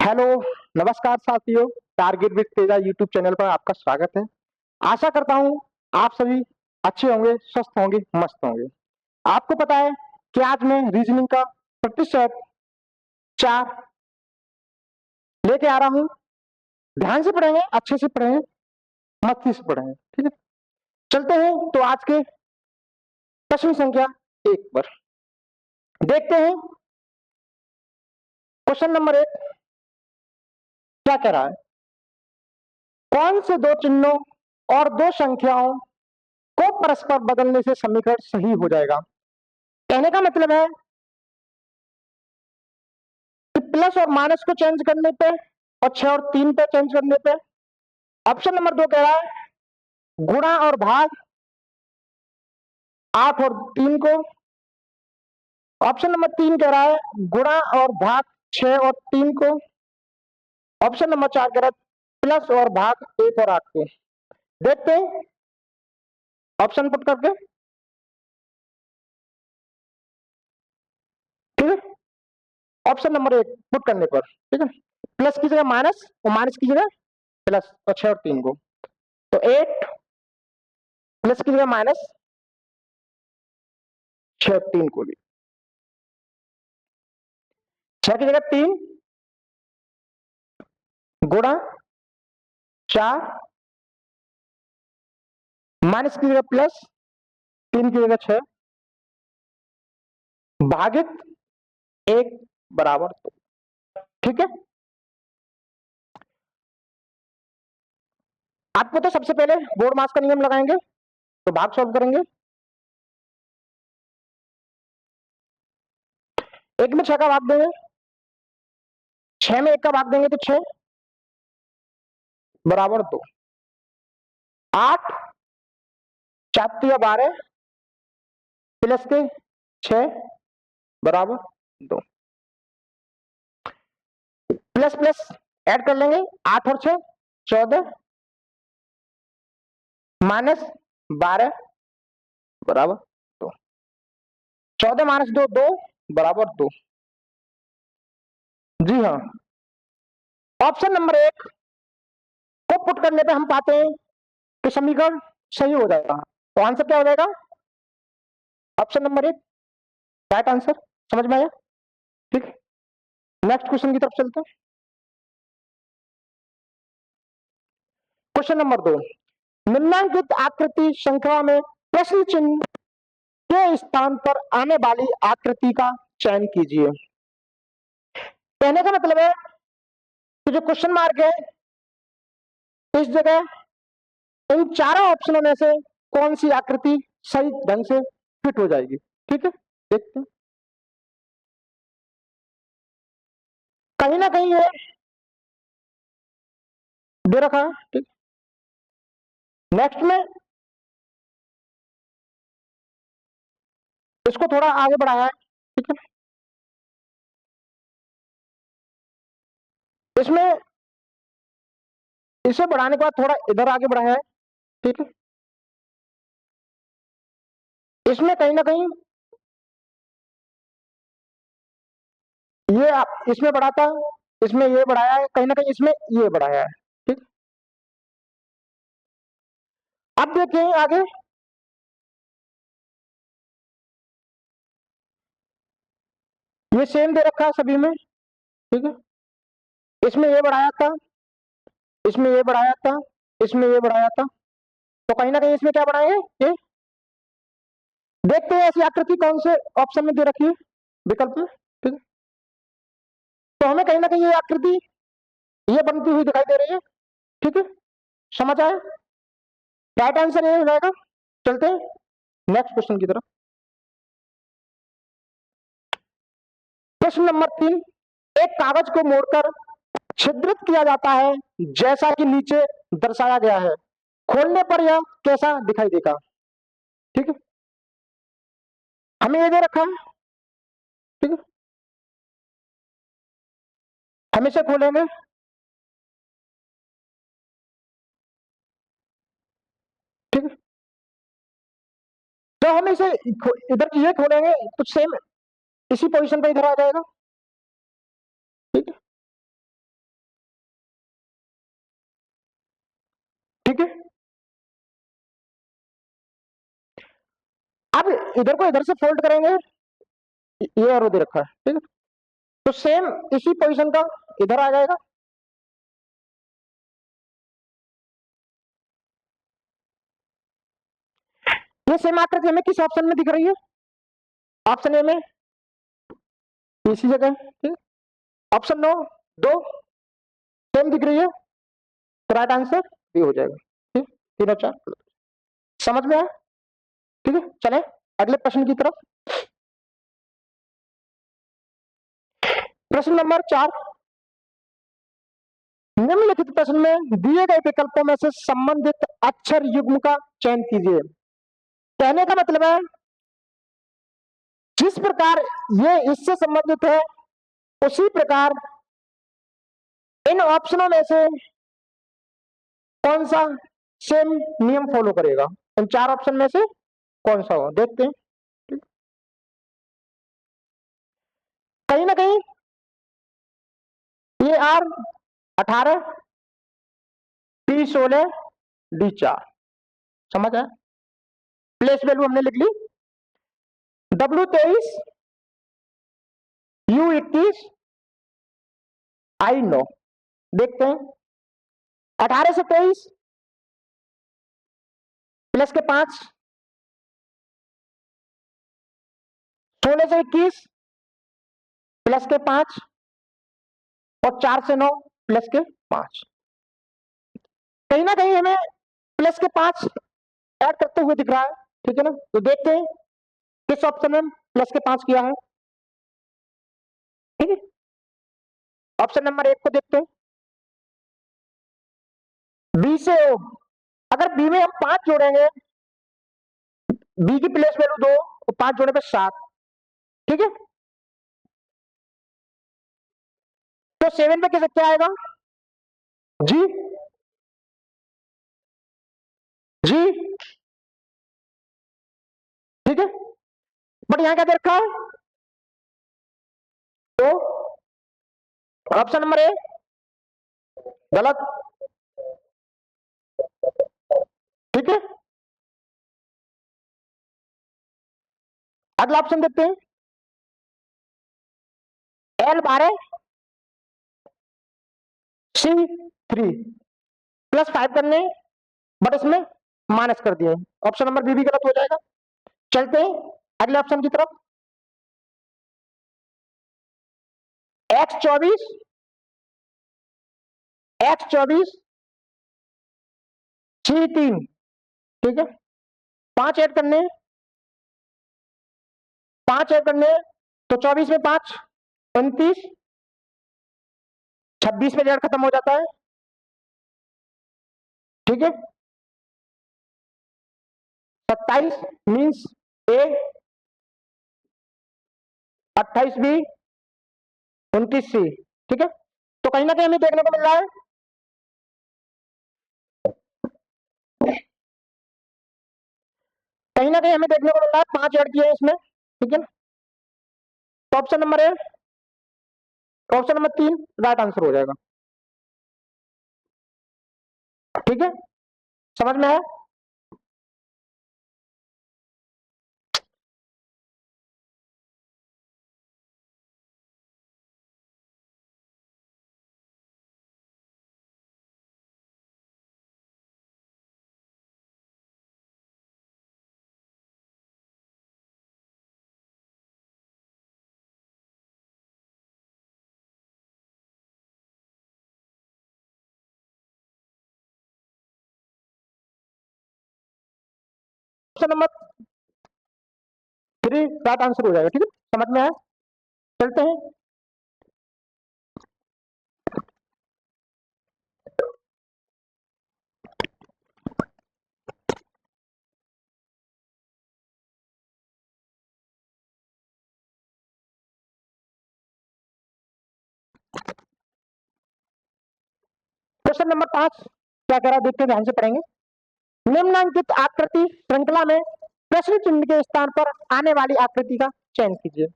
Hello, नमस्कार साथियों। Target with Teja YouTube channel पर आपका स्वागत है। आशा करता हूँ आप सभी अच्छे होंगे, स्वस्थ होंगे, मस्त होंगे। आपको पता है कि आज मैं रीजनिंग का प्रतिशत 4 लेके आ रहा हूँ। ध्यान से पढ़ेंगे, अच्छे से पढ़ेंगे, मस्ती से पढ़ेंगे, ठीक है। चलते हैं तो आज के प्रश्न संख्या 1 पर देखते हैं। क्वेश्चन नंबर 1 क्या कह रहा है? कौन से दो चिन्हों और दो संख्याओं को परस्पर बदलने से समीकरण सही हो जाएगा? कहने का मतलब है कि प्लस और माइनस को चेंज करने पे और 6 और 3 पे चेंज करने पे। ऑप्शन नंबर 2 कह रहा है गुणा और भाग 8 और 3 को। ऑप्शन नंबर 3 कह रहा है गुणा और भाग 6 और 3 को। ऑप्शन नंबर 4 कह रहा है प्लस और भाग 1 और 8 को। देखते हैं ऑप्शन पुट करके, ठीक है। ऑप्शन नंबर 1 पुट करने पर, ठीक है, प्लस की जगह माइनस और माइनस की जगह प्लस और 6 और 3 को। तो 8 प्लस की जगह माइनस, 6 और 3 को भी। 6 की जगह 3 गुणा 4 माइनस की जगह प्लस, 3 की जगह 6 भागित 1 बराबर 2, ठीक है। आपको तो सबसे पहले बोर्ड मास का नियम लगाएंगे तो भाग सॉल्व करेंगे। 1 में 6 का भाग देंगे, 6 में 1 का भाग देंगे तो 6 बराबर 2। 8 4 या 12 प्लस के 6 बराबर 2। प्लस प्लस ऐड कर लेंगे, 8 और 6 14 माइनस 12 बराबर 2। 14 माइनस 2 2 बराबर 2। जी हाँ, ऑप्शन नंबर 1 को पुट करने पे हम पाते हैं कि समीकरण सही हो जाएगा। तो आंसर क्या हो जाएगा? Option number 1 right answer. समझ में आया? ठीक है, नेक्स्ट क्वेश्चन की तरफ चलते हैं। क्वेश्चन नंबर 2, निम्नलिखित आकृति श्रृंखला में प्रश्न चिन्ह के स्थान पर आने वाली आकृति का चयन कीजिए। कहने का मतलब है कि जो क्वेश्चन मार्क है इस जगह इन चारों ऑप्शनों में से कौन सी आकृति सही ढंग से फिट हो जाएगी, ठीक है। देखते हैं, कहीं ना कहीं ये दे रखा है, ठीक। नेक्स्ट में इसको थोड़ा आगे बढ़ाया है, ठीक है। इसमें इसे बढ़ाने के बाद थोड़ा इधर आगे बढ़ाया है, ठीक है। इसमें कहीं ना कहीं ये इसमें बढ़ाता, इसमें ये बढ़ाया है, कहीं ना कहीं इसमें ये बढ़ाया है, ठीक। अब देखिए आगे, ये सेम दे रखा है सभी में, ठीक है। इसमें ये बढ़ाया था, इसमें ये बढ़ाया था, इसमें ये बढ़ाया था, तो कहीं ना कहीं इसमें क्या बढ़ाए हैं ये। देखते हैं ऐसी आकृति कौन से ऑप्शन में दे रखी है, विकल्प में, ठीक है। तो हमें कहीं ना कहीं ये आकृति ये बनती हुई दिखाई दे रही है, ठीक है। समझ आए? राइट आंसर ये हो जाएगा। चलते हैं नेक्स्ट क्वेश्चन की तरफ। प्रश्न नंबर 3, एक कागज को मोड़कर छिद्रित किया जाता है जैसा कि नीचे दर्शाया गया है। खोलने पर यह कैसा दिखाई देगा, ठीक है। हमें ये दे रखा है, ठीक है। हम इसे खोलेंगे, ठीक है। जब हम इसे इधर ये खोलेंगे तो सेम इसी पोजीशन पे इधर आ जाएगा, ठीक है। ठीक है। अब इधर को इधर से फोल्ड करेंगे, ये एरो दे रखा है, ठीक है, तो सेम इसी पोजीशन का इधर आ जाएगा। ये सेम आकृति हमें किस ऑप्शन में दिख रही है? ऑप्शन ए में, इसी जगह, ठीक। ऑप्शन नो, दो सेम दिख रही है, तो राइट आंसर बी हो जाएगा, ठीक, तीनों चार। समझ में आया? ठीक है, चले अगले प्रश्न की तरफ। प्रश्न नंबर 4, निम्नलिखित प्रश्न में दिए गए विकल्पों में से संबंधित अक्षर युग्म का चयन कीजिए। कहने का मतलब है जिस प्रकार ये इससे संबंधित है उसी प्रकार इन ऑप्शनों में से कौन सा सेम नियम फॉलो करेगा, इन चार ऑप्शन में से कौन सा हो, देखते हैं। कहीं ना कहीं ये आर 18, पी 16, डी 4, समझ आया? प्लेस वैल्यू हमने लिख ली, डब्ल्यू 23, यू 21, आई 9। देखते हैं, 18 से 23 प्लस के 5, 16 से 21 प्लस के 5 और 4 से 9 प्लस के 5। कहीं ना कहीं हमें प्लस के 5 ऐड करते हुए दिख रहा है, ठीक है ना? तो देखते हैं किस ऑप्शन में प्लस के 5 किया है, ठीक है। ऑप्शन नंबर 1 को देखते हैं, बी से ओ। अगर बी में हम 5 जोड़ेंगे, बी की प्लेस वैल्यू 2 और 5 जोड़े पे 7, ठीक है। तो 7 पे किस क्या आएगा? जी जी, ठीक है। बट यहां क्या दे रखा है? तो ऑप्शन नंबर ए गलत, ठीक है। अगला ऑप्शन देखते हैं, एल 12, सी 3, प्लस 5 करने, बट इसमें माइनस कर दिया। ऑप्शन नंबर बी भी गलत हो जाएगा। चलते हैं अगले ऑप्शन की तरफ, X24, X24, C3, ठीक है। 5 ऐड करने, 5 ऐड करने, तो 24 में 5 29, 26 में जेड खत्म हो जाता है, ठीक है। 27 मीन्स ए, 28 बी, 29 सी, ठीक है। तो कहीं ना कहीं हमें देखने को मिल रहा है, कहीं ना कहीं हमें देखने को मिल रहा है 5 ऐड किए इसमें, ठीक है। तो ऑप्शन नंबर ए, ऑप्शन नंबर 3 राइट आंसर हो जाएगा, ठीक है। समझ में आया? ऑप्शन नंबर 3 राइट आंसर हो जाएगा, ठीक है। समझ में आया? चलते हैं क्वेश्चन नंबर 5, क्या कह रहा है देखते हैं, ध्यान से पढ़ेंगे। निम्नलिखित आकृति श्रृंखला में प्रश्न चिन्ह के स्थान पर आने वाली आकृति का चयन कीजिए।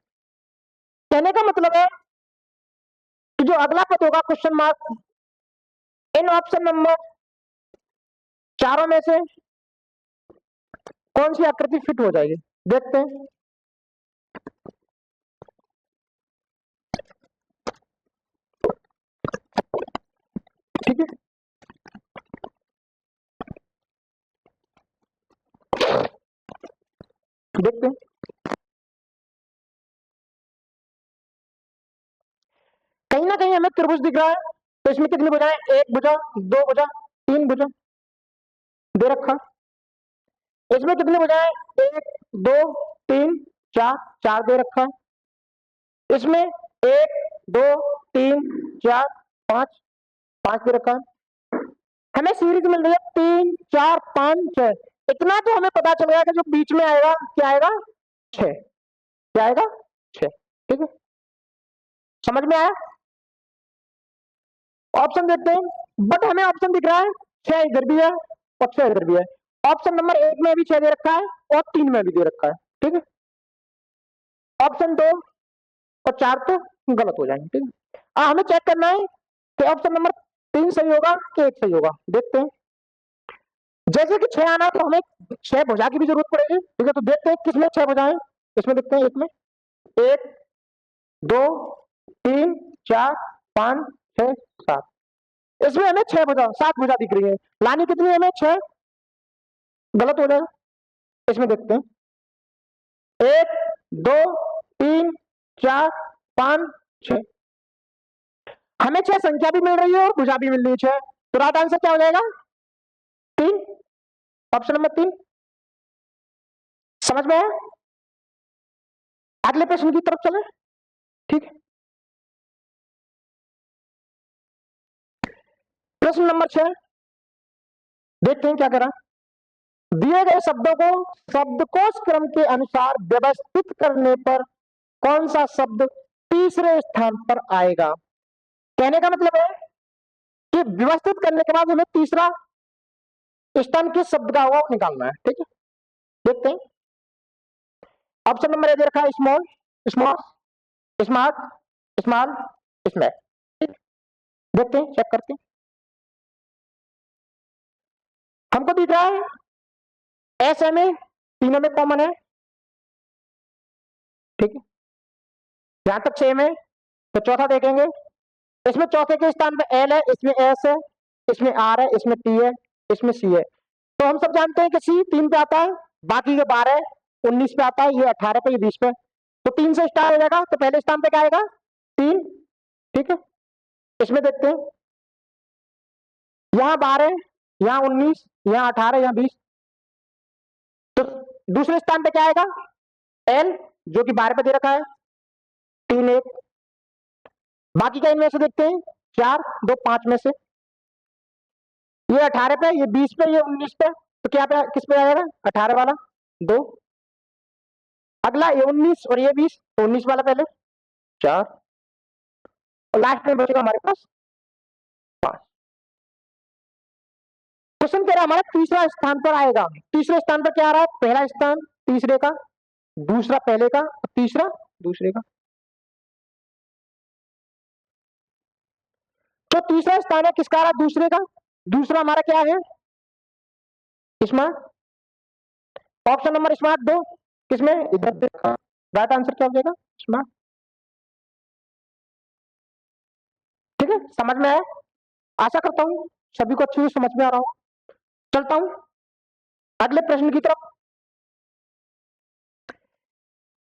कहने का मतलब है कि जो अगला पद होगा क्वेश्चन मार्क, इन ऑप्शन नंबर चारों में से कौन सी आकृति फिट हो जाएगी, देखते हैं। ठीक है, देखते हैं। कहीं ना कहीं हमें त्रिभुज दिख रहा है, तो इसमें कितनी भुजाएं, एक भुजा, दो भुजा, तीन भुजा दे रखा। इसमें कितनी भुजाएं, एक, दो, तीन, चार, चार दे रखा है। इसमें एक, दो, तीन, चार, पांच, पांच दे रखा है। हमें सीरीज मिल रही है 3, 4, 5, 6। इतना तो हमें पता चल गया कि जो बीच में आएगा क्या आएगा, 6। क्या आएगा, 6। ठीक है, समझ में आया। ऑप्शन देखते हैं, बट हमें ऑप्शन दिख रहा है 6 इधर भी है और 6 इधर भी है। ऑप्शन नंबर 1 में भी 6 दे रखा है और 3 में भी दे रखा है। ठीक है, ऑप्शन 2 और 4 तो गलत हो जाएंगे। ठीक है, हमें चेक करना है कि ऑप्शन नंबर 3 सही होगा कि 1 सही होगा। देखते हैं, जैसे कि 6 आना तो हमें 6 भुजा की भी जरूरत पड़ेगी। ठीक है, तो देखते हैं किसमें 6 भुजाएं, इसमें देखते हैं, एक में 1, 2, 3, 4, 5, 6, 7। इसमें हमें 6 भुजा, 7 भुजा दिख रही है। लानी कितनी है हमें, 6, गलत हो जाएगा। इसमें देखते हैं, 1, 2, 3, 4, 5, 6। हमें 6 संख्या भी मिल रही है और भुजा भी मिल रही है 6, तो राइट आंसर क्या हो जाएगा, 3, ऑप्शन नंबर 3। समझ में आया। अगले प्रश्न की तरफ चले। ठीक है, प्रश्न नंबर 6 देखते हैं क्या करा। दिए गए शब्दों को शब्दकोश क्रम के अनुसार व्यवस्थित करने पर कौन सा शब्द तीसरे स्थान पर आएगा। कहने का मतलब है कि व्यवस्थित करने के बाद हमें तीसरा स्थान किस शब्द का होगा निकालना है। ठीक है, देखते हैं। ऑप्शन नंबर ए दे रखा है small, small, smart, small, smell. देखते हैं, चेक करते हैं। हमको दिख रहा है एस एम ए तीनों में कॉमन है। ठीक है, यहां तक सेम है। तो चौथा देखेंगे, इसमें चौथे के स्थान पे एल है, इसमें एस है, इसमें आर है, इसमें टी है, इसमें सी है। तो हम सब जानते हैं कि सी 3 पे आता है, बाकी के 12, 19 पे आता है, ये 18 पे, ये 20 पे। तो 3 से स्टार्ट हो जाएगा, तो पहले स्थान पे क्या आएगा, 3। ठीक है, इसमें देखते हैं, यहाँ 12, यहाँ 19, यहाँ 18, यहाँ 20। तो दूसरे स्थान पे क्या आएगा, एल, जो कि 12 पे दे रखा है, 3, 1। बाकी का इनमें से देखते हैं, 4, 2, 5 में से। ये 18 पे, ये 20 पे, ये 19 पे। तो क्या पे, किस पे आएगा, 18 वाला 2। अगला ये 19 और ये 20, तो 19 वाला पहले 4, और लास्ट में बचेगा हमारे पास 5। क्वेश्चन कह रहा है हमारा तीसरा स्थान पर आएगा। तीसरे स्थान पर क्या आ रहा है, पहला स्थान तीसरे का, दूसरा पहले का, और तीसरा दूसरे का। तो तीसरा स्थान है किसका आ रहा है, दूसरे का। दूसरा हमारा क्या है, स्मार्ट। ऑप्शन नंबर स्मार्ट 2 किसमें, इधर देखा। राइट आंसर क्या हो जाएगा, स्मार्ट। ठीक है, समझ में आया। आशा करता हूं सभी को अच्छे से समझ में आ रहा हो। चलता हूं अगले प्रश्न की तरफ।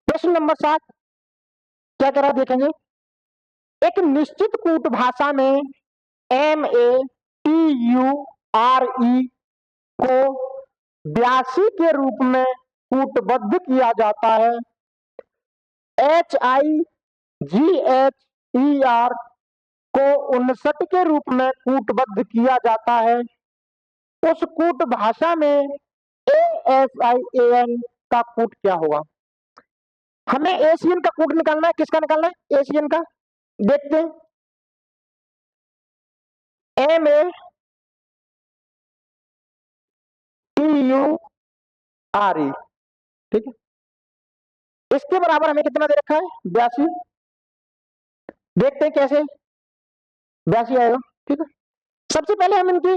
प्रश्न नंबर 7 क्या कह रहा देखेंगे। एक निश्चित कूट भाषा में MATURE को 82 के रूप में कूटबद्ध किया जाता है। HIGHER को 59 के रूप में कूटबद्ध किया जाता है। उस कूट भाषा में ASIAN का कूट क्या होगा। हमें एशियन का कूट निकालना है, किसका निकालना है, एशियन का। देखते हैं, MATURE। ठीक है, इसके बराबर हमें कितना दे रखा है, 82। देखते हैं कैसे 82 आएगा। ठीक है, सबसे पहले हम इनकी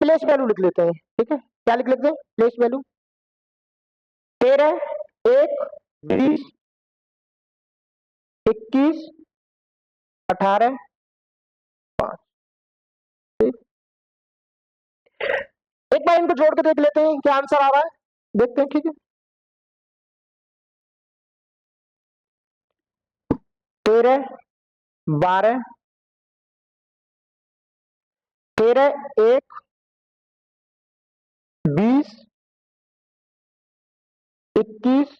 प्लेस वैल्यू लिख लेते हैं। ठीक है, क्या लिख लेते हैं प्लेस वैल्यू? 13, 1, 20, 21, 18, 5। एक बार इनको जोड़ के देख लेते हैं क्या आंसर आ रहा है, देखते हैं। ठीक है, 13, 12, 13, 1, 20, 21,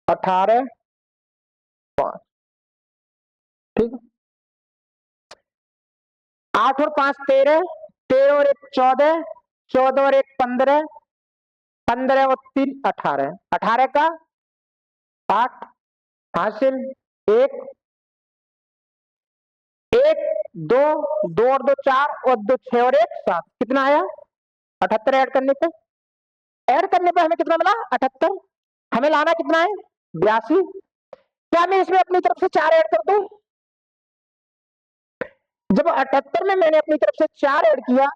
18, 5। ठीक है, 8 और 5 13, 13 और 1 14, 14 और 1 15, 15 और 3 18, 18 का 8 हासिल, 1, 1, 2, 2 और 2 4 और 2 6 और 1 7, कितना आया? 78 ऐड करने पे हमें कितना मिला? 78। हमें लाना कितना है? 82। क्या मैं इसमें अपनी तरफ से 4 ऐड कर दूं? जब 78 में मैंने अपनी तरफ से 4 ऐड किया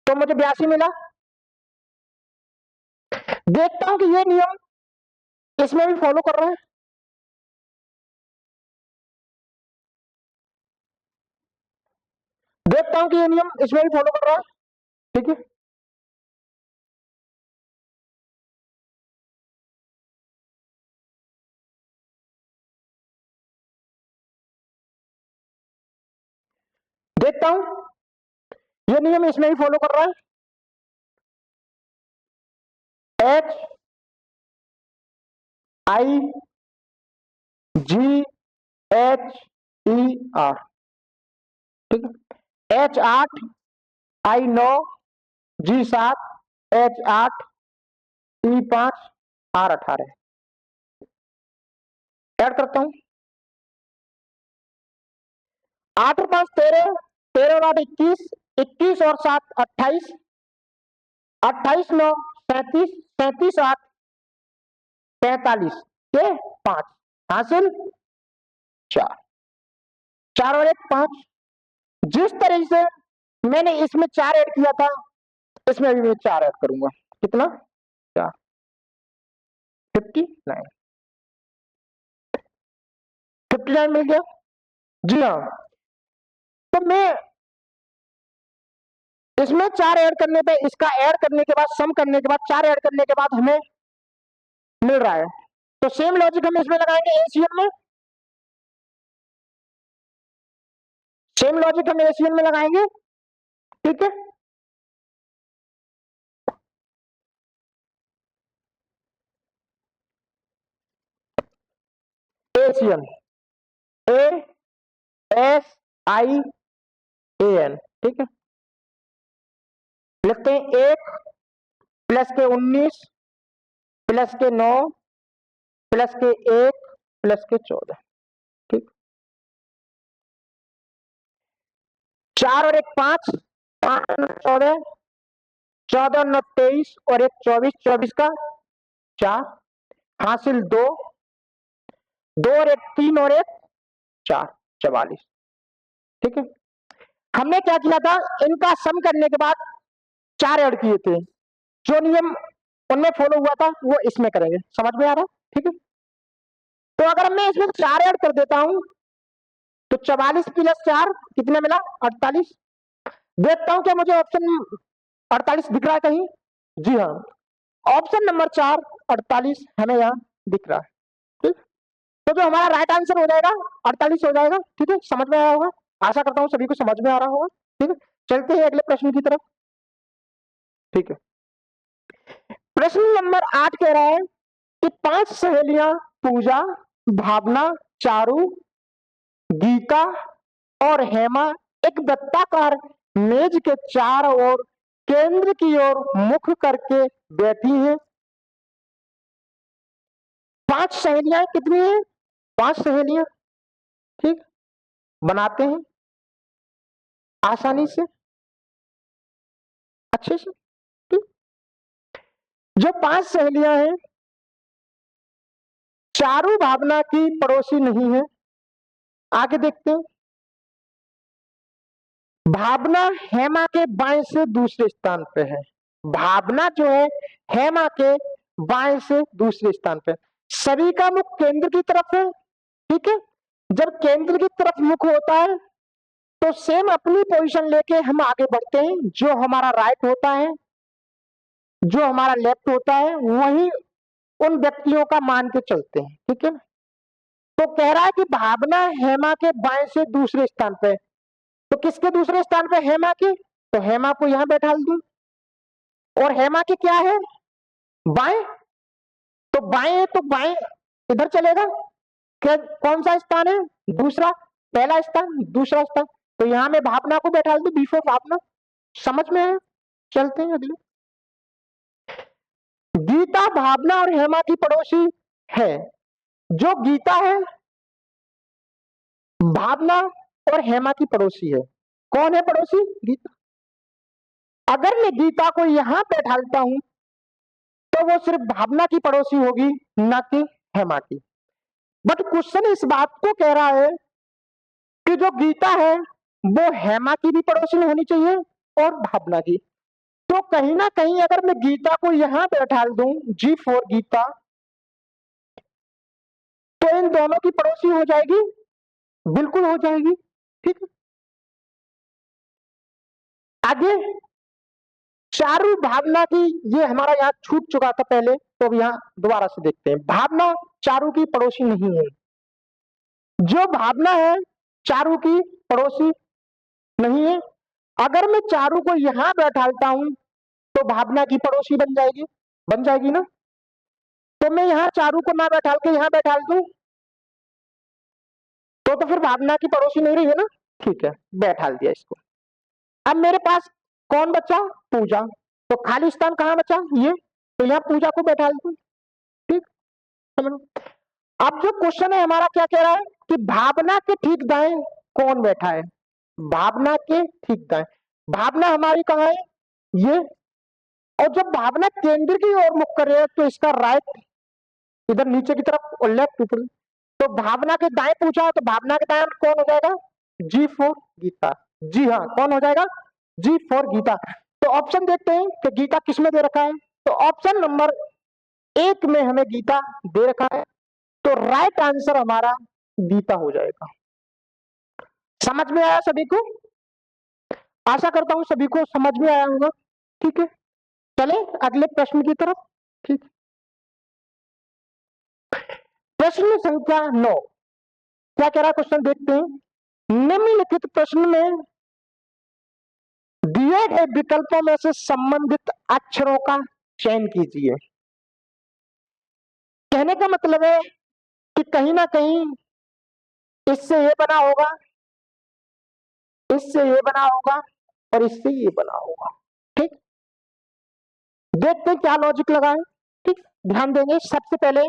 तो मुझे 82 मिला। देखता हूं कि ये नियम इसमें भी फॉलो कर रहा है। देखता हूं कि ये नियम इसमें भी फॉलो कर रहा है। ठीक है, देखता हूं ये नियम इसमें भी फॉलो कर रहा है। H I G H E R. ठीक है, H 8, I 9, G 7, H 8, E 5, R 18। Add करता हूं। 8 और 5 13, 13 और 8 21, 21 और 7 28, 28 9 37, 37 8 43 के 5 हासिल 4, 4 और 1 5। जिस तरह से मैंने इसमें 4 ऐड किया था इसमें भी मैं 4 ऐड करूंगा। कितना? 4, 59। 59 मिल गया। जी हाँ, तो मैं इसमें 4 ऐड करने पे, इसका ऐड करने के बाद, सम करने के बाद, 4 ऐड करने के बाद हमें मिल रहा है। तो सेम लॉजिक हम इसमें लगाएंगे एसीएन में। सेम लॉजिक हम एसीएन में लगाएंगे। ठीक है, ACN, A S I A N. ठीक है, लिखते हैं 1 प्लस के 19 प्लस के 9 प्लस के 1 प्लस के 14। ठीक, 4 और 1 5, 5 और 14, 14 और 9 23 और 1 24, 24 का 4 हासिल 2, 2 और 1 3 और 1 4, 44। ठीक है, हमने क्या किया था, इनका सम करने के बाद 4 ऐड किए थे। जो नियम उनमें फॉलो हुआ था वो इसमें करेंगे। समझ में आ रहा है? ठीक है, तो अगर मैं इसमें 4 ऐड कर देता हूं तो 44 प्लस 4 कितने मिला? 48। देखता हूं क्या मुझे ऑप्शन 48 दिख रहा है कहीं? जी हाँ, ऑप्शन नंबर 4 48 हमें यहाँ दिख रहा है। ठीक, तो जो हमारा राइट आंसर हो जाएगा 48 हो जाएगा। ठीक है, समझ में आया होगा, आशा करता हूँ सभी को समझ में आ रहा होगा। ठीक है, चलते हैं अगले प्रश्न की तरफ। ठीक है, प्रश्न नंबर 8 कह रहा है कि 5 सहेलियां पूजा, भावना, चारू, गीता और हेमा एक वृत्ताकार मेज के चारों ओर केंद्र की ओर मुख करके बैठी हैं। 5 सहेलियां कितनी है? 5 सहेलियां। ठीक, बनाते हैं आसानी से, अच्छे से। ठीक? जो 5 सहेलियां हैं, चारू भावना की पड़ोसी नहीं है। आगे देखते हैं, भावना हेमा के बाएं से दूसरे स्थान पे है। भावना जो है हेमा के बाएं से दूसरे स्थान पे। सभी का मुख केंद्र की तरफ है, ठीक है। जब केंद्र की तरफ मुख होता है तो सेम अपनी पोजीशन लेके हम आगे बढ़ते हैं। जो हमारा राइट होता है, जो हमारा लेफ्ट होता है, वही उन व्यक्तियों का मान के चलते हैं, ठीक है। तो कह रहा है कि भावना हेमा के बाएं से दूसरे स्थान पे। तो किसके दूसरे स्थान पे? हेमा के। तो हेमा को यहां बैठा दूं, और हेमा के क्या है? बाएं। तो बाएं है तो बाएं इधर चलेगा। क्या कौन सा स्थान है? दूसरा। पहला स्थान, दूसरा स्थान। तो यहां मैं भावना को बैठा दूं, बिफोर भावना। समझ में है? चलते हैं अगले। गीता भावना और हेमा की पड़ोसी है। जो गीता है भावना और हेमा की पड़ोसी है। कौन है पड़ोसी? गीता। अगर मैं गीता को यहां बैठालता हूं तो वो सिर्फ भावना की पड़ोसी होगी, ना कि हेमा की। बट क्वेश्चन इस बात को कह रहा है कि जो गीता है वो हेमा की भी पड़ोसी होनी चाहिए और भावना की। तो कहीं ना कहीं अगर मैं गीता को यहां बैठाल दूं, जी फॉर गीता, तो इन दोनों की पड़ोसी हो जाएगी, बिल्कुल हो जाएगी, ठीक है। आगे चारू भावना की, ये हमारा यहाँ छूट चुका था पहले, तो अब यहाँ दोबारा से देखते हैं। भावना चारू की पड़ोसी नहीं है। जो भावना है चारू की पड़ोसी नहीं है। अगर मैं चारू को यहां बैठालता हूं तो भावना की पड़ोसी बन जाएगी, बन जाएगी ना। तो मैं यहां चारू को ना बैठाल के यहां बैठाल दूं तो फिर भावना की पड़ोसी नहीं रही है ना, ठीक है, बैठाल दिया इसको। अब मेरे पास कौन बचा? पूजा। तो खाली स्थान कहां बचा? ये। तो यहां पूजा को बैठाल दूं, ठीक। समझ। अब जो क्वेश्चन है हमारा क्या कह रहा है कि भावना के ठीक दाएं कौन बैठा है? भावना के ठीक दाएं। भावना हमारी कहां है? ये। और जब भावना केंद्र की ओर मुख कर रहे हैं तो इसका राइट इधर नीचे की तरफ और लेफ्ट ऊपर। तो भावना के दाएं पूछा तो भावना के दाएं कौन हो जाएगा? जी फॉर गीता। जी हाँ, कौन हो जाएगा? जी फॉर गीता। तो ऑप्शन देखते हैं कि गीता किसमें दे रखा है। तो ऑप्शन नंबर 1 में हमें गीता दे रखा है, तो राइट आंसर हमारा गीता हो जाएगा। समझ में आया सभी को? आशा करता हूं सभी को समझ में आया होगा, ठीक है। चले अगले प्रश्न की तरफ, ठीक। प्रश्न संख्या 9 क्या कह रहा है? क्वेश्चन देखते हैं। निम्नलिखित प्रश्न में दिए गए विकल्पों में से संबंधित अक्षरों का चयन कीजिए। कहने का मतलब है कि कहीं ना कहीं इससे ये बना होगा, इससे ये बना होगा और इससे ये बना होगा, ठीक। देखते हैं क्या लॉजिक लगा है, ठीक। ध्यान देंगे। सबसे पहले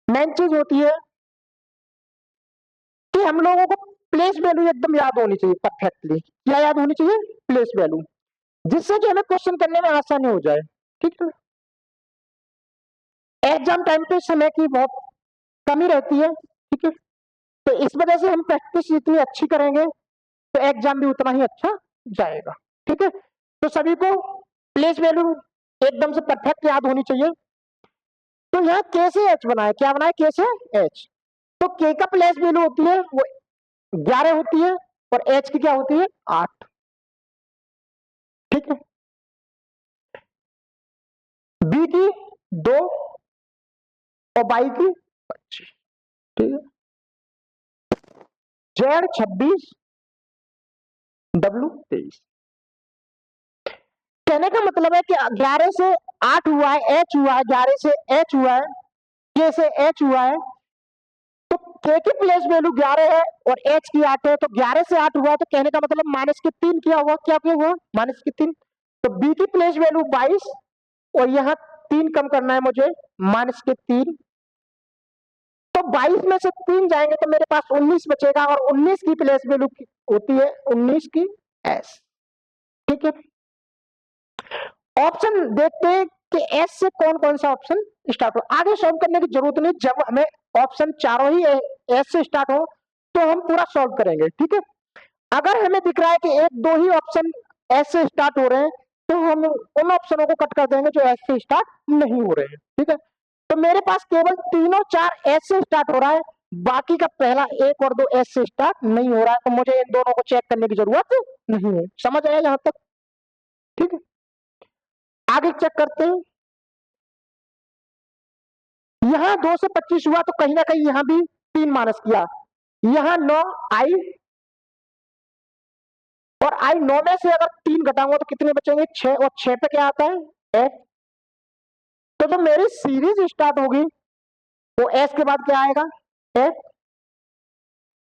मेन चीज होती है कि हम लोगों को प्लेस वैल्यू एकदम याद होनी चाहिए परफेक्टली। क्या याद होनी चाहिए? प्लेस वैल्यू, जिससे कि हमें क्वेश्चन करने में आसानी हो जाए, ठीक है। एग्जाम टाइम पे समय की बहुत कमी रहती है, ठीक है। तो इस वजह से हम प्रैक्टिस जितनी अच्छी करेंगे तो एग्जाम भी उतना ही अच्छा जाएगा, ठीक है। तो सभी को प्लेस वैल्यू एकदम से परफेक्ट याद होनी चाहिए। तो यहाँ के से एच बना है। क्या बना है? के से एच। तो के का प्लेस वैल्यू होती है वो 11 होती है और एच की क्या होती है? 8, ठीक है। बी की 2 और बाई की 25, ठीक है। Z 26, W 23। कहने का मतलब है कि 11 से 8 हुआ है, एच हुआ है, 11 से एच हुआ है, के से एच हुआ है। तो के की प्लेस वैल्यू 11 है और एच की 8 है, तो 11 से 8 हुआ है, तो कहने का मतलब माइनस के 3 क्या हुआ? क्या क्या हुआ? माइनस के 3। तो बी की प्लेस वैल्यू 22 और यहाँ 3 कम करना है मुझे, माइनस के 3। तो 22 में से 3 जाएंगे तो मेरे पास 19 बचेगा और 19 की प्लेस वैल्यू होती है 19 की एस, ठीक है। ऑप्शन देखते हैं कि एस से कौन कौन सा ऑप्शन स्टार्ट हो। आगे सॉल्व करने की जरूरत नहीं, जब हमें ऑप्शन चारों ही एस से स्टार्ट हो तो हम पूरा सॉल्व करेंगे, ठीक है। अगर हमें दिख रहा है कि एक दो ही ऑप्शन एस से स्टार्ट हो रहे हैं तो हम उन ऑप्शनों को कट कर देंगे जो एस से स्टार्ट नहीं हो रहे हैं। ठीक है, तो मेरे पास केवल तीनों चार एस से स्टार्ट हो रहा है, बाकी का पहला एक और दो एस से स्टार्ट नहीं हो रहा है, तो मुझे इन दोनों को चेक करने की जरूरत नहीं है। समझ आया यहां तक? ठीक है, आगे चेक करते हैं। यहां 2 से 25 हुआ तो कहीं ना कहीं यहां भी 3 माइनस किया, यहां 9 आई, और आई 9 में से अगर 3 घटाऊंगा तो कितने बचेंगे? 6, और 6 पे क्या आता है? एफ। तो जब मेरी सीरीज स्टार्ट होगी तो एस के बाद क्या आएगा? एफ।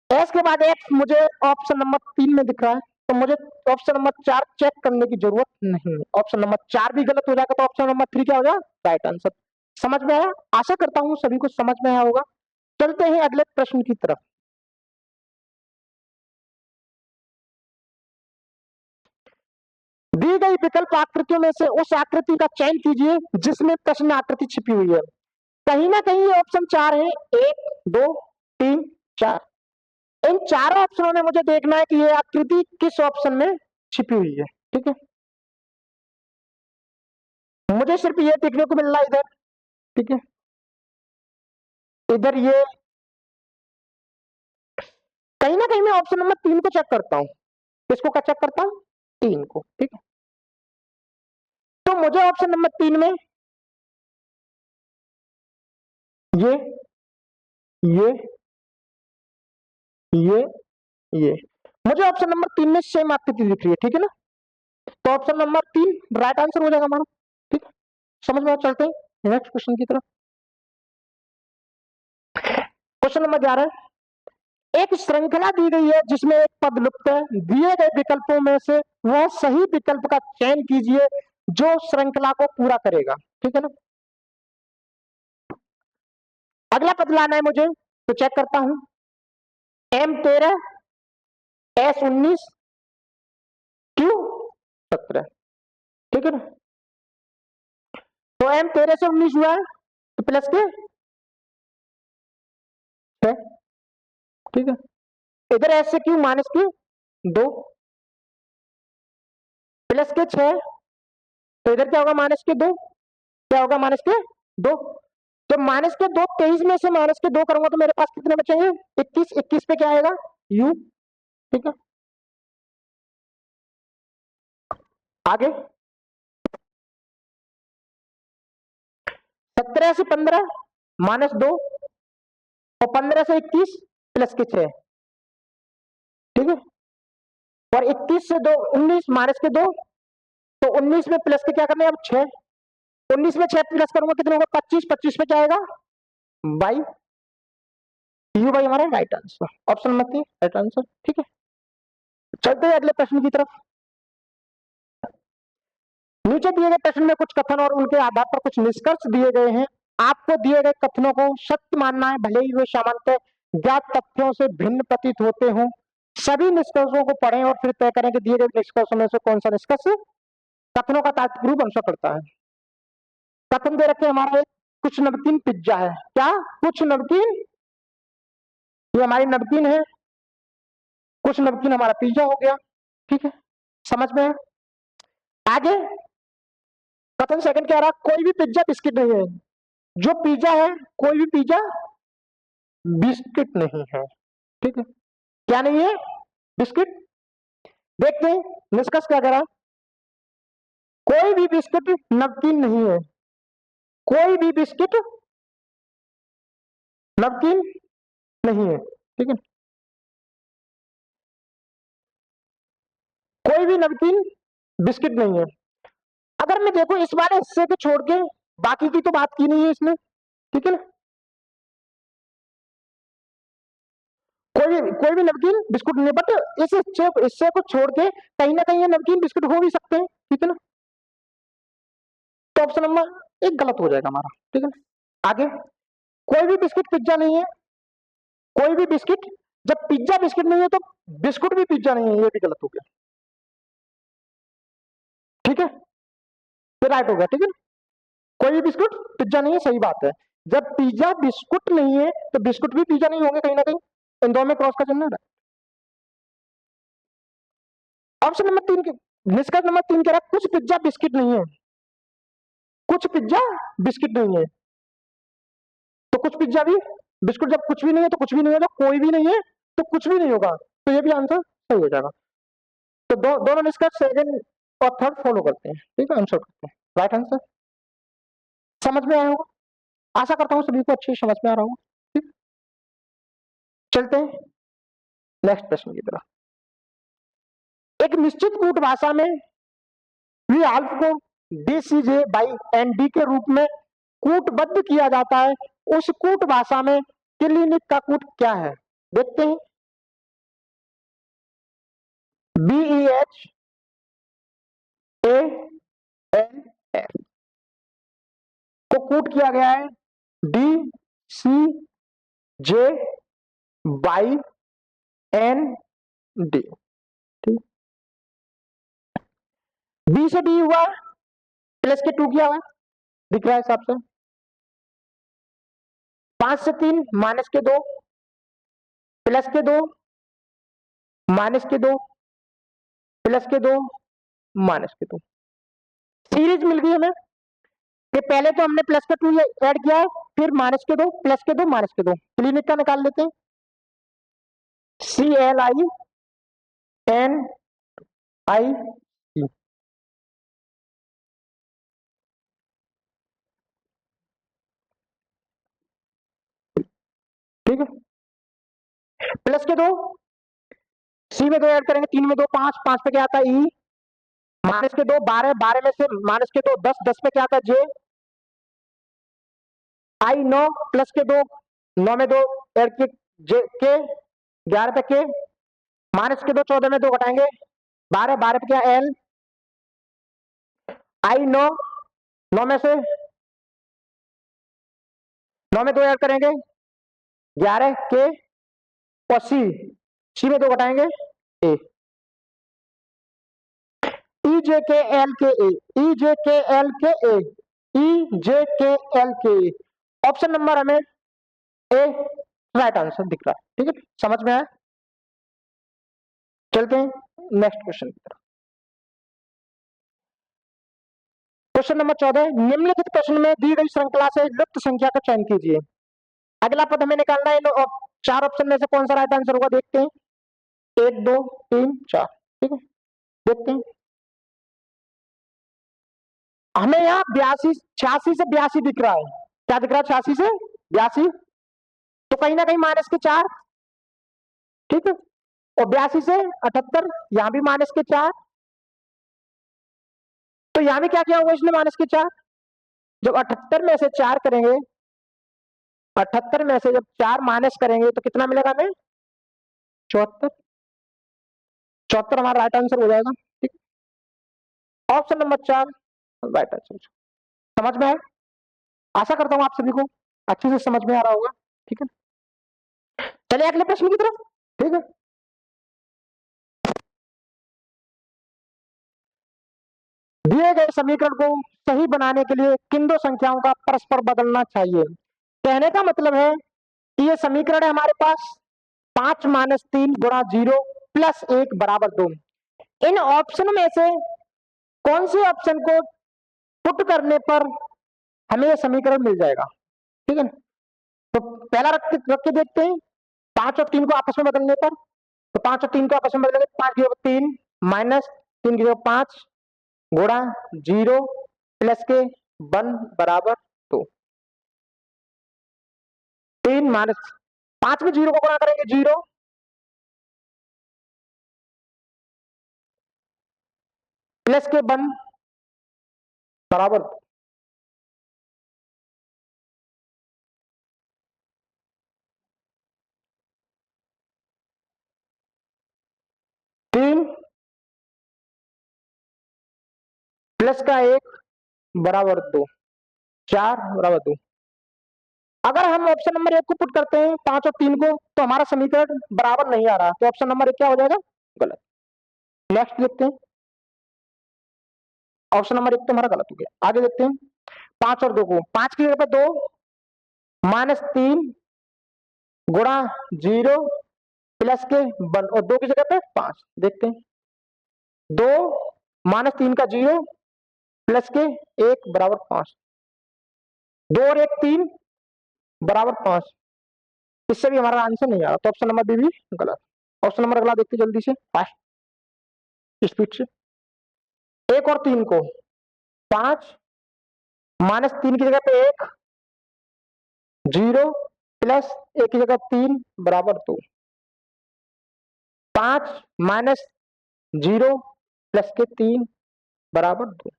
एस के बाद एफ मुझे ऑप्शन नंबर 3 में दिख रहा है, तो मुझे ऑप्शन नंबर 4 चेक करने की जरूरत नहीं है। ऑप्शन नंबर 4 भी गलत हो जाएगा तो ऑप्शन नंबर 3 क्या हो जाएगा? Right answer. समझ में आया? आशा करता हूं सभी को समझ में आया होगा। चलते हैं अगले प्रश्न की तरफ। दी गई विकल्प आकृतियों में से उस आकृति का चयन कीजिए जिसमें प्रश्न आकृति छिपी हुई है। कहीं ना कहीं ये ऑप्शन 4 है, 1 2 3 4। इन चारों ऑप्शनों में मुझे देखना है कि ये आकृति किस ऑप्शन में छिपी हुई है। ठीक है, मुझे सिर्फ ये देखने को मिल रहा है इधर। ठीक है, इधर ये कहीं ना कहीं मैं ऑप्शन नंबर 3 को चेक करता हूं। किसको क्या चेक करता हूं? 3 को। ठीक है, तो मुझे ऑप्शन नंबर 3 में ये ये ये ये मुझे ऑप्शन नंबर 3 में सेम आकृति दिख रही है। ठीक है ना, तो ऑप्शन नंबर 3 राइट आंसर हो जाएगा हमारा। ठीक है, समझ में? चलते हैं नेक्स्ट क्वेश्चन की तरफ। क्वेश्चन नंबर 11, एक श्रृंखला दी गई है जिसमें एक पद लुप्त है, दिए गए विकल्पों में से वह सही विकल्प का चयन कीजिए जो श्रृंखला को पूरा करेगा। ठीक है ना, अगला पद लाना है मुझे, तो चेक करता हूं। M13 S19 Q17। ठीक है ना, तो M13 से 19 हुआ है तो प्लस के 6। ठीक है, इधर एस से क्यू माइनस के 2 प्लस के 6, तो इधर क्या होगा? माइनस के 2। क्या होगा? माइनस के 2। तो माइनस के 2 23 में से माइनस के 2 करूंगा तो मेरे पास कितने बचेंगे? 21। 21 पे क्या आएगा? यू। ठीक है, आगे 17 से 15 माइनस 2, और 15 से 21 प्लस के 6। ठीक है, और 21 से 2 19 माइनस के 2, तो 19 में प्लस के क्या करने? अब 6। 19 में 6 प्लस करूंगा कितने होगा? 25। 25 पे क्या आएगा? बाई। यू बाई हमारा right answer, option number 3 right answer. ठीक है, चलते हैं अगले प्रश्न की तरफ। नीचे दिए गए प्रश्न में कुछ कथन और उनके आधार पर कुछ निष्कर्ष दिए गए हैं। आपको दिए गए कथनों को सत्य मानना है, भले ही वे सामान्यतः ज्ञात तथ्यों से भिन्न प्रतीत होते हों। सभी निष्कर्षों को पढ़ें और फिर तय करें कि दिए गए निष्कर्षों में से कौन सा निष्कर्ष कथनों का तार्किक रूप अनुसर करता है। कथन दे रखे हमारा एक, कुछ नमकीन पिज्जा है। क्या? कुछ नमकीन, ये हमारी नमकीन है, कुछ नमकीन हमारा पिज्जा हो गया। ठीक है, समझ में? आगे कथन सेकंड कह रहा कोई भी पिज्जा बिस्किट नहीं है। जो पिज्जा है, कोई भी पिज्जा बिस्किट नहीं है। ठीक है, क्या नहीं है? बिस्किट। देखते हैं निष्कर्ष क्या करा। कोई भी बिस्किट नमकीन नहीं है। कोई भी बिस्किट नमकीन नहीं है। ठीक है, कोई भी नमकीन बिस्किट नहीं है। अगर मैं देखो इस बार हिस्से को छोड़ के बाकी की तो बात की नहीं है इसमें। ठीक है ना, कोई भी नमकीन बिस्कुट नहीं, बट इस हिस्से को छोड़ के कहीं ना कहीं ये नमकीन बिस्कुट हो भी सकते हैं। ठीक है ना, तो ऑप्शन नंबर 1 गलत हो जाएगा हमारा। ठीक है ना, आगे कोई भी बिस्किट पिज्जा नहीं है। कोई भी बिस्किट, जब पिज्जा बिस्किट नहीं है तो बिस्कुट भी पिज्जा नहीं है, ये भी गलत हो गया। ठीक है, ये राइट हो गया। ठीक है, कोई भी बिस्कुट पिज्जा नहीं है, सही बात है। जब पिज्जा बिस्कुट नहीं है तो बिस्कुट भी पिज्जा नहीं होंगे कहीं ना कहीं, इन दोनों में क्रॉस का चिन्ह है। ऑप्शन नंबर 3 के निष्कर्ष नंबर 3 कह रहा है कुछ पिज्जा बिस्किट नहीं है, कुछ पिज्जा बिस्किट नहीं है। तो कुछ पिज्जा भी बिस्कुट जब कुछ भी नहीं है तो कुछ भी नहीं है, जब कोई भी नहीं है तो कुछ भी नहीं होगा, तो ये भी आंसर सही हो जाएगा। तो दोनों निष्कर्ष सेकंड और थर्ड फॉलो करते हैं, ठीक है, आंसर करते हैं राइट आंसर। समझ में आया होगा, आशा करता हूँ सभी को अच्छी समझ में आ रहा होगा, ठीक। चलते हैं नेक्स्ट प्रश्न की तरफ। एक निश्चित कूट भाषा में वी अल्फ को D C J Y N D के रूप में कूटबद्ध किया जाता है, उस कूट भाषा में क्लिनिक का कूट क्या है? देखते हैं। B E H A N F को कूट किया गया है D C J Y N D, ठीक। बी से डी हुआ प्लस के 2 किया हुआ दिख रहा है हिसाब से, 5 से 3 माइनस के 2 प्लस के 2 माइनस के 2 प्लस के 2 माइनस के 2 सीरीज मिल गई हमें कि पहले तो हमने प्लस का 2 ऐड किया है, फिर माइनस के 2 प्लस के 2 माइनस के 2, क्लिनिक का निकाल लेते हैं। सी एल आई एन आई, ठीक है, प्लस के 2 सी में 2 ऐड करेंगे, 3 में 2 5, 5 पे क्या आता है ई, माइनस के 2 12, 12 में से माइनस के 2 10, 10 पे क्या आता है जे, आई 9 प्लस के 2 9 में 2 ऐड के जे के 11 पे के, माइनस के 2 14 में 2 घटाएंगे 12, 12 पे क्या एल, आई 9 9 में से 9 में 2 ऐड करेंगे 11 के, और सी में 2 घटाएंगे ए, ई जे के एल के ए, ई जे के एल के ए, ई जे के एल के ए, ऑप्शन नंबर हमें ए राइट आंसर दिख रहा है, ठीक है, समझ में आया। चलते हैं नेक्स्ट क्वेश्चन की तरफ। क्वेश्चन नंबर 14, निम्नलिखित प्रश्न में दी गई श्रृंखला से लुप्त संख्या का चयन कीजिए। अगला पद हमें निकालना है, इन 4 ऑप्शन में से कौन सा राइट आंसर होगा, देखते हैं 1 2 3 4, ठीक है, देखते हैं। हमें यहाँ 82 86 से 82 दिख रहा है, क्या दिख रहा है 86 से 82, तो कहीं ना कहीं माइनस के 4, ठीक है, और 82 से 78 यहां भी माइनस के 4, तो यहां भी क्या किया होगा इसने माइनस के 4, जब 78 में से 4 करेंगे, 78 में से जब 4 माइनस करेंगे तो कितना मिलेगा हमें 74, 74 हमारा राइट आंसर हो जाएगा, ठीक, ऑप्शन नंबर 4 राइट आंसर। समझ में आया, आशा करता हूं आप सभी को अच्छे से समझ में आ रहा होगा, ठीक है। चलिए अगले प्रश्न की तरफ, ठीक है। दिए गए समीकरण को सही बनाने के लिए किन दो संख्याओं का परस्पर बदलना चाहिए? कहने का मतलब है कि ये समीकरण है हमारे पास 5 माइनस 3 गुणा 0 प्लस 1 बराबर 2, इन ऑप्शन में से कौन से ऑप्शन को पुट करने पर हमें यह समीकरण मिल जाएगा, ठीक है। तो पहला रख के देखते हैं, 5 और 3 को आपस में बदलने पर, तो 5 और 3 को आपस में बदलेंगे, 5 की जगह 3 माइनस 3 की जगह 5 गुणा 0 प्लस के 1 बराबर 2, 3 माइनस 5 में 0 को गुणा करेंगे 0 प्लस के 1 बराबर 3 प्लस का 1 बराबर 2, 4 बराबर 2। अगर हम ऑप्शन नंबर 1 को पुट करते हैं 5 और 3 को, तो हमारा समीकरण बराबर नहीं आ रहा, तो ऑप्शन नंबर 1 क्या हो जाएगा, गलत। नेक्स्ट देखते हैं, ऑप्शन नंबर 1 तो हमारा गलत हो गया, आगे देखते हैं। 5 और 2 को, 5 की जगह पे 2 माइनस 3 गुणा 0 प्लस के 1 और 2 की जगह पे 5, देखते हैं। 2 -3 का 0 प्लस के 1 बराबर 5। 2 और 1 3 बराबर 5। इससे भी हमारा आंसर नहीं आ रहा, तो ऑप्शन नंबर बी भी गलत। ऑप्शन नंबर अगला देखते जल्दी से फास्ट स्पीड से। 1 और 3 को 5 -3 की जगह पे 1 0 प्लस 1 की जगह 3 बराबर 2। 5 -0 प्लस के 3 बराबर 2।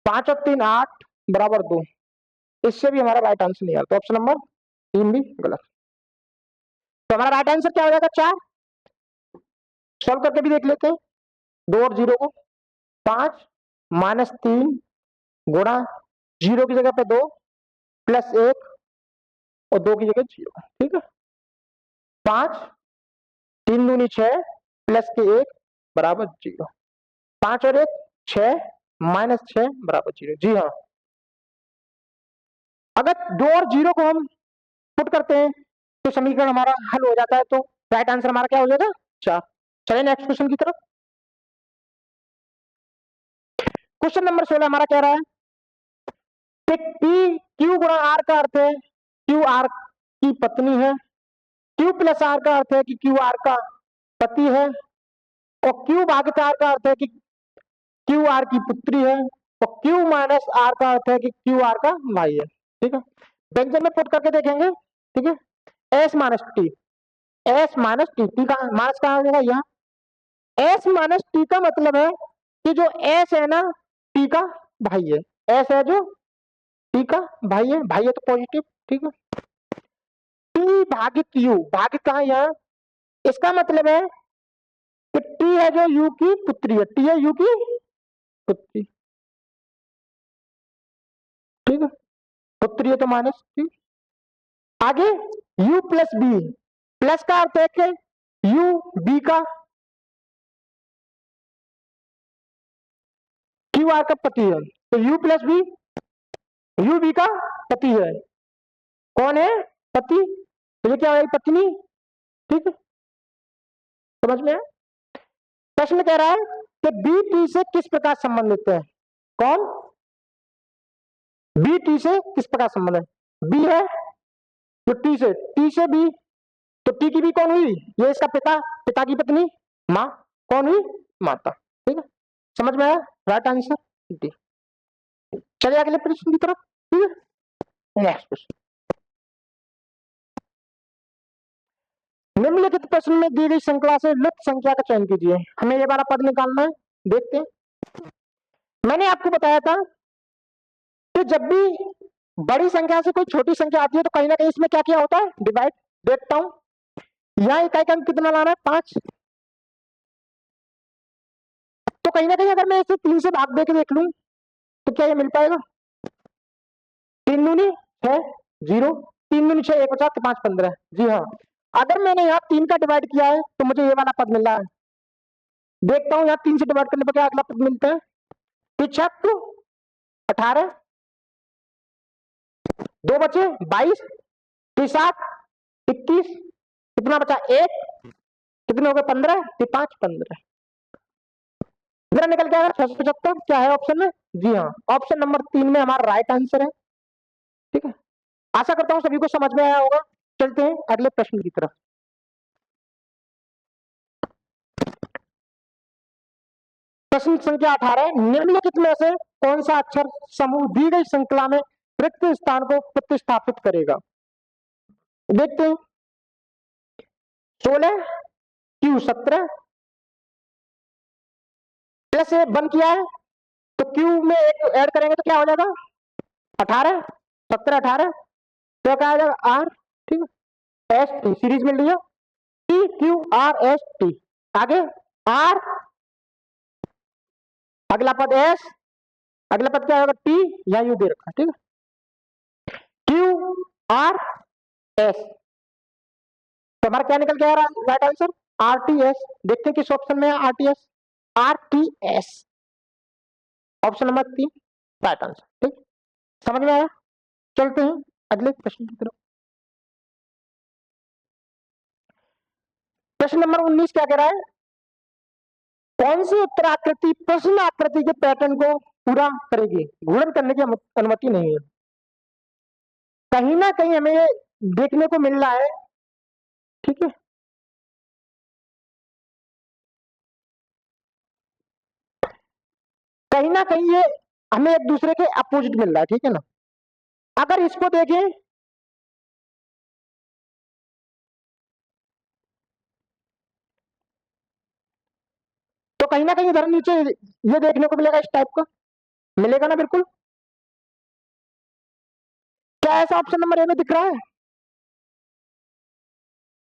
5 और 3 8 बराबर 2। इससे भी हमारा राइट आंसर नहीं आ रहा, तो ऑप्शन नंबर 3 भी गलत। तो हमारा राइट आंसर क्या हो जाएगा 4। सॉल्व करके भी देख लेते हैं। 2 और 0 को 5 -3 गुणा 0 की जगह पे 2 प्लस 1 और 2 की जगह 0। ठीक है। 5 3 दूनी 6 प्लस के 1 बराबर 0। 5 और 1 6 -6 बराबर 0। जी हाँ, अगर 2 और 0 को हम पुट करते हैं तो समीकरण हमारा हल हो जाता है, तो राइट आंसर हमारा क्या हो जाएगा 4। चलिए नेक्स्ट क्वेश्चन की तरफ। क्वेश्चन नंबर 16 हमारा कह रहा है कि पी क्यू गुणा आर का अर्थ है क्यू आर की पत्नी है, क्यू प्लस आर का अर्थ है कि क्यू आर का पति है, और क्यू भागित आर का अर्थ है कि क्यू आर की पुत्री है, और क्यू माइनस आर का अर्थ है कि क्यू आर का भाई है। ठीक है, व्यंजन में पुट करके देखेंगे। ठीक है, S minus T, S minus T, T का माइनस कहा हो जाएगा यहाँ। एस माइनस टी का मतलब है कि जो एस है ना टी का भाई है, एस है जो टी का भाई है, भाई है तो पॉजिटिव। ठीक है, टी भागित यू, भागित कहा यहाँ, इसका मतलब है कि टी है जो यू की पुत्री है, टी है यू की पुत्री। ठीक है, पुत्री है तो माइनस टी। आगे u प्लस बी, प्लस का अर्थ है कि u b का क्यू आर का पति है, तो u plus B u b का पति है। कौन है पति, तो ये क्या है पत्नी। ठीक है, समझ में है। प्रश्न कह रहा है कि बी टी से किस प्रकार संबंधित है। कौन, बी टी से किस प्रकार संबंध है। बी है जो टी से बी, तो टी की बी कौन हुई, ये इसका पिता, पिता की पत्नी माँ, कौन हुई माता। ठीक है, समझ में आया, राइट आंसर डी। चलिए अगले प्रश्न की तरफ। ठीक है, नेक्स्ट क्वेश्चन। निम्नलिखित प्रश्न में दी गई श्रृंखला से लुप्त संख्या का चयन कीजिए। हमें ये वाला पद निकालना है, देखते हैं। मैंने आपको बताया था कि जब भी बड़ी संख्या से कोई छोटी संख्या आती है तो कहीं ना कहीं इसमें क्या किया होता है, डिवाइड। देखता हूं यहाँ इकाई का अंक कितना लाना है 5, तो कहीं ना कहीं अगर मैं इसे 3 से भाग दे के देख लूं तो क्या ये मिल पाएगा। 3 दूनी 6 0, 3 दूनी 6 1 50 तो 5 15। जी हाँ, अगर मैंने यहाँ 3 का डिवाइड किया है तो मुझे ये वाला पद मिल रहा है। देखता हूँ यहाँ 3 से डिवाइड करने पर क्या अगला पद मिलता है। 75 18, 2 बचे 22, 7 21, कितना बचा 1, कितने हो गए 15, 5 15, मेरा निकल के आएगा 675। क्या है ऑप्शन में, जी हाँ ऑप्शन नंबर 3 में हमारा राइट आंसर है। ठीक है, आशा करता हूं सभी को समझ में आया होगा। चलते हैं अगले प्रश्न की तरफ। प्रश्न संख्या 18, निम्नलिखित में से कौन सा अक्षर समूह दी गई श्रृंखला में रिक्त स्थान को प्रतिस्थापित करेगा। देखते हैं 16 क्यू 17 प्लस 1 किया है, तो क्यू में एक ऐड करेंगे तो क्या हो जाएगा 18, 17 18, तो क्या आ जाएगा आर। ठीक है, एस टी सीरीज मिल रही है, T Q R S T, आगे आर, अगला पद एस, अगला पद क्या होगा टी, या यू दे रखा। ठीक है, क्यू आर एस, तो हमारा क्या निकल के आ रहा है right answer R T S. देखते हैं किस ऑप्शन में है R T S, R T S, option number 3 right answer. ठीक, समझ में आया। चलते हैं अगले प्रश्न की तरफ। प्रश्न नंबर 19 क्या कह रहा है, कौन सी उत्तराकृति प्रश्न आकृति के पैटर्न को पूरा करेगी? घूर्णन करने की अनुमति नहीं है। कहीं ना कहीं हमें ये देखने को मिल रहा है, ठीक है, कहीं ना कहीं ये हमें एक दूसरे के अपोजिट मिल रहा है, ठीक है ना। अगर इसको देखें तो कहीं ना कहीं इधर नीचे ये देखने को मिलेगा, इस टाइप का मिलेगा ना, बिल्कुल। क्या ऐसा ऑप्शन नंबर ए में दिख रहा है?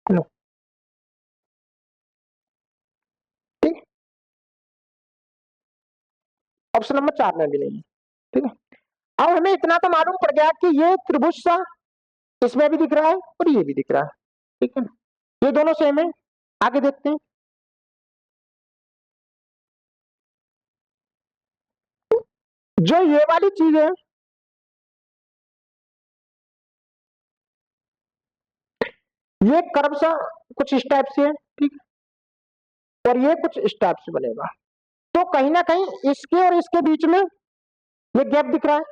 नो। ठीक, ऑप्शन नंबर 4 में भी नहीं है, ठीक है। अब हमें इतना तो मालूम पड़ गया कि ये त्रिभुज सा इसमें भी दिख रहा है और ये भी दिख रहा है, ठीक है, ये दोनों सेम है। आगे देखते हैं। जो ये वाली चीज है, ये कर्व सा कुछ इस टाइप से है, ठीक, और ये कुछ इस टाइप से बनेगा। तो कहीं ना कहीं इसके और इसके बीच में ये गैप दिख रहा है।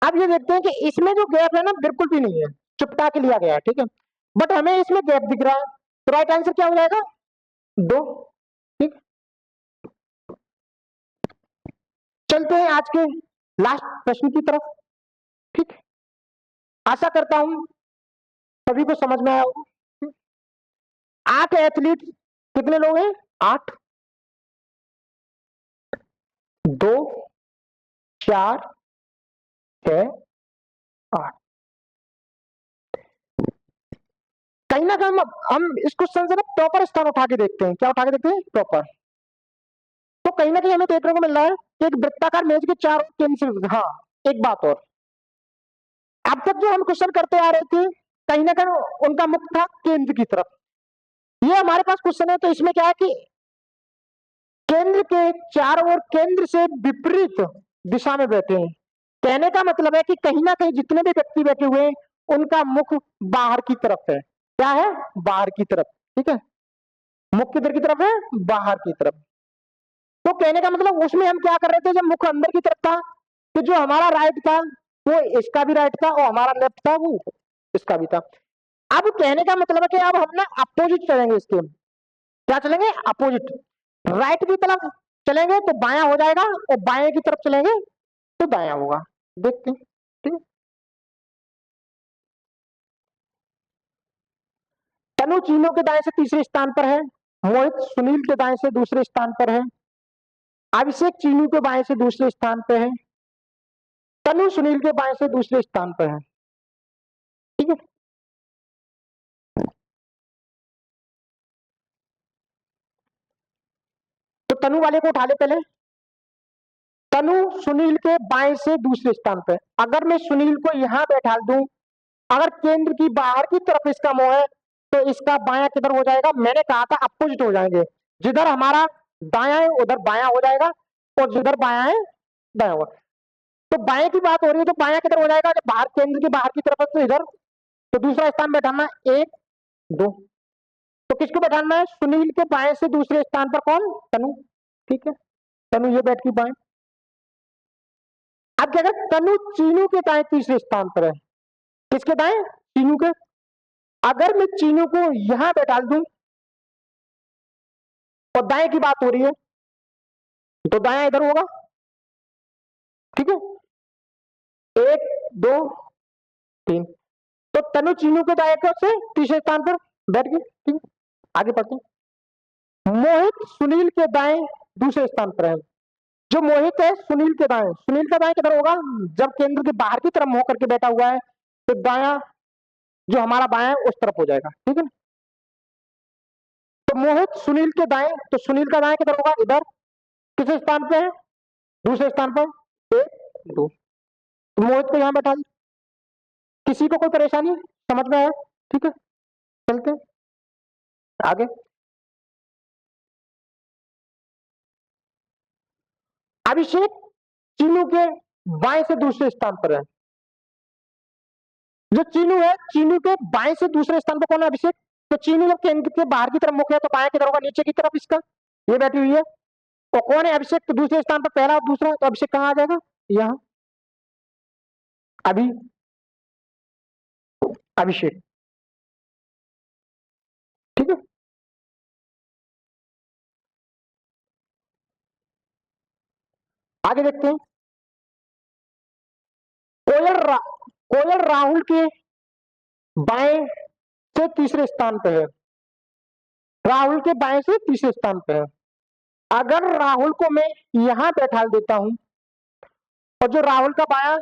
अब ये देखते हैं कि इसमें जो गैप है ना, बिल्कुल भी नहीं है, चुपटा के लिया गया है, ठीक है, बट हमें इसमें गैप दिख रहा है। तो राइट आंसर क्या हो जाएगा? 2। ठीक, चलते हैं आज के लास्ट प्रश्न की तरफ। ठीक, आशा करता हूं सभी को समझ में आया होगा। 8 एथलीट, कितने लोग हैं? 8, 2, 4, 6, 8। कहीं ना कहीं हम इस क्वेश्चन से ना प्रॉपर स्थान उठा के देखते हैं। क्या उठा के देखते हैं? प्रॉपर। तो कहीं ना कहीं हमें देखने को मिल रहा है कि एक वृत्ताकार मेज के 4 केंद्र। हाँ, एक बात और, अब तक जो हम क्वेश्चन करते आ रहे थे, कहीं ना कहीं उनका मुख था केंद्र की तरफ। ये हमारे पास क्वेश्चन है, तो इसमें क्या है कि केंद्र के चारों ओर केंद्र से विपरीत दिशा में बैठे हैं। कहने का मतलब है कि कहीं ना कहीं जितने भी व्यक्ति बैठे हुए हैं, उनका मुख बाहर की तरफ है। क्या है? बाहर की तरफ, ठीक है, मुख किधर की तरफ है? बाहर की तरफ। तो कहने का मतलब उसमें हम क्या कर रहे थे, जब मुख अंदर की तरफ था तो जो हमारा राइट था वो इसका भी राइट था और हमारा लेफ्ट था वो इसका भी था। अब कहने का मतलब है कि अब हम ना अपोजिट चलेंगे इसके। क्या चलेंगे? अपोजिट। राइट की तरफ चलेंगे तो बायां हो जाएगा और बाएं की तरफ चलेंगे तो दायां होगा। देखते हैं, ठीक है। तनु चीनों के दाएं से तीसरे स्थान पर है, मोहित सुनील के दाएं से दूसरे स्थान पर है, अभिषेक चीनू के बाएं से दूसरे स्थान पर है, तनु सुनील के बाएं से दूसरे स्थान पर है, ठीक है। तो तनु वाले को उठा ले पहले। तनु सुनील के बाएं से दूसरे स्थान पे। अगर मैं सुनील को यहां बैठा दूं, अगर केंद्र की बाहर की तरफ इसका मुंह है तो इसका बायां किधर हो जाएगा? मैंने कहा था अपोजिट हो जाएंगे। जिधर हमारा दायां है उधर बायां हो जाएगा और जिधर बायां है दायां होगा। तो बाएं की बात हो रही है तो बायां किधर हो जाएगा? जब बाहर केंद्र की बाहर की तरफ है तो इधर। तो दूसरा स्थान बैठाना 1, 2। तो किसको बैठाना है? सुनील के बाएं से दूसरे स्थान पर कौन? तनु, ठीक है। तनु ये बैठ की बाएं। अब क्या करें? तनु चीनू के दाएं तीसरे स्थान पर है। किसके दाएं? चीनू के। अगर मैं चीनू को यहां बैठा दूं और दाएं की बात हो रही है तो दायां इधर होगा, ठीक है। 1, 2, 3। तो तनु चीनू के दाएं से तीसरे स्थान पर बैठ गए, ठीक है। आगे बढ़ते हैं। मोहित सुनील के दाएं दूसरे स्थान पर है। जो मोहित है सुनील के दाएं, सुनील का दाएं किधर होगा? जब केंद्र के बाहर की तरफ मुंह करके बैठा हुआ है तो दायां जो हमारा बायां है उस तरफ हो जाएगा, ठीक है। तो मोहित सुनील के दाएं, तो सुनील का दाएं किधर होगा? इधर। किस स्थान पे है? दूसरे स्थान पर। 1, 2। तो मोहित को यहां बैठा दी। किसी को कोई परेशानी समझ में आया? ठीक है, चलते हैं आगे। अभिषेक चीनू के बाएं से दूसरे स्थान पर है। जो चीनू है, चीनू के बाएं से दूसरे स्थान पर कौन है? अभिषेक। तो चीनू जब केंद्र के बाहर की तरफ मुख है तो बाएं किधर होगा? नीचे की तरफ इसका। ये बैठी हुई है और कौन है अभिषेक? तो दूसरे स्थान पर पहला और दूसरा, तो अभिषेक कहाँ आ जाएगा? यहाँ अभी अभिषेक। ठीक है, आगे देखते हैं। कोयल राहुल के बाएं से तीसरे स्थान पे है। राहुल के बाएं से तीसरे स्थान पे है। अगर राहुल को मैं यहां बैठा देता हूं और जो राहुल का बायां,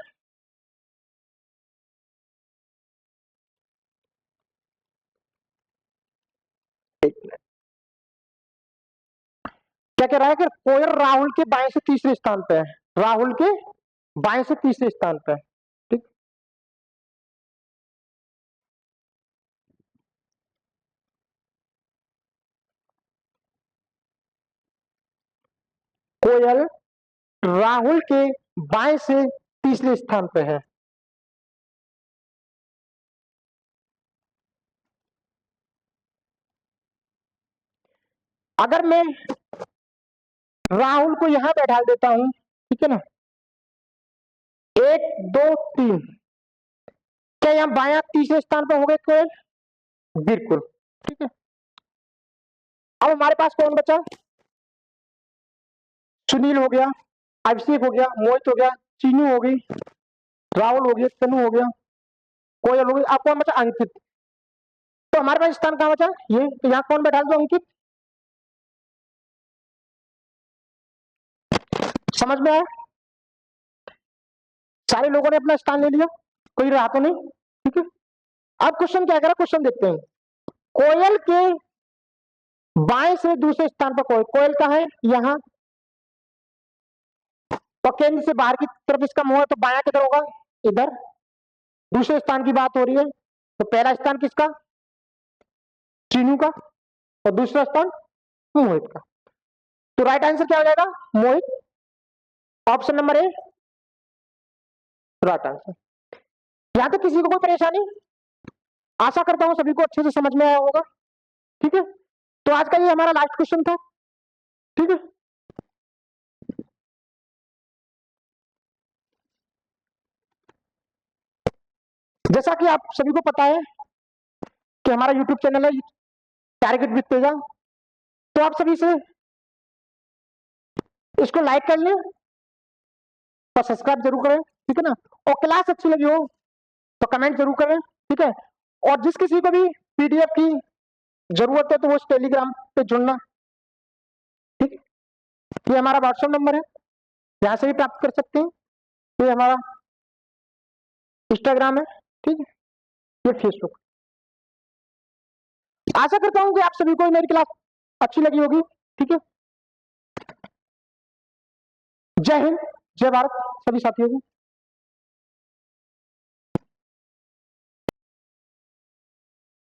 क्या कह रहा है कि कोयल राहुल के बाएं से तीसरे स्थान पे है। राहुल के बाएं से तीसरे स्थान पे है। ठीक, कोयल राहुल के बाएं से तीसरे स्थान पे है। अगर मैं राहुल को यहां बैठा देता हूं, ठीक है ना, 1 2 3, क्या यहां बायां तीसरे स्थान पर हो गए कोयल? बिल्कुल। ठीक है, अब हमारे पास कौन बचा? सुनील हो गया, अभिषेक हो गया, मोहित हो गया, चीनू हो गई, राहुल हो गया, तनु हो गया, कोयल हो गई। अब कौन बचा? अंकित। तो हमारे पास स्थान कहां बचा? ये। तो यहाँ कौन बैठा दो? अंकित। समझ में आया? सारे लोगों ने अपना स्थान ले लिया, कोई रहा तो नहीं। ठीक है, अब क्वेश्चन क्या करा? क्वेश्चन देखते हैं। कोयल के बाएं से दूसरे स्थान पर कोयल का है यहाँ, और केंद्र से बाहर की तरफ इसका मुंह है, तो बायां किधर होगा? इधर। दूसरे स्थान की बात हो रही है, तो पहला स्थान किसका? चीनू का, और दूसरा स्थान मोहित का। तो राइट आंसर क्या हो जाएगा? Mohit. Option number A right answer. यहां तक किसी को कोई परेशानी? आशा करता हूं सभी को अच्छे से समझ में आया होगा। ठीक है, तो आज का ये हमारा लास्ट क्वेश्चन था। ठीक है, जैसा कि आप सभी को पता है कि हमारा YouTube चैनल है टारगेट विद तेजा, तो आप सभी से इसको लाइक कर लें और सब्सक्राइब जरूर करें। ठीक है ना, और क्लास अच्छी लगी हो तो कमेंट जरूर करें। ठीक है, और जिस किसी को भी PDF की जरूरत है तो वो टेलीग्राम पे जुड़ना। ठीक, ये हमारा व्हाट्सएप नंबर है, यहाँ से भी प्राप्त कर सकते हैं। ये हमारा इंस्टाग्राम है। ठीक है, ये फेसबुक। आशा करता हूँ कि आप सभी को मेरी क्लास अच्छी लगी होगी। ठीक है, जय हिंद, जय भारत सभी साथियों को।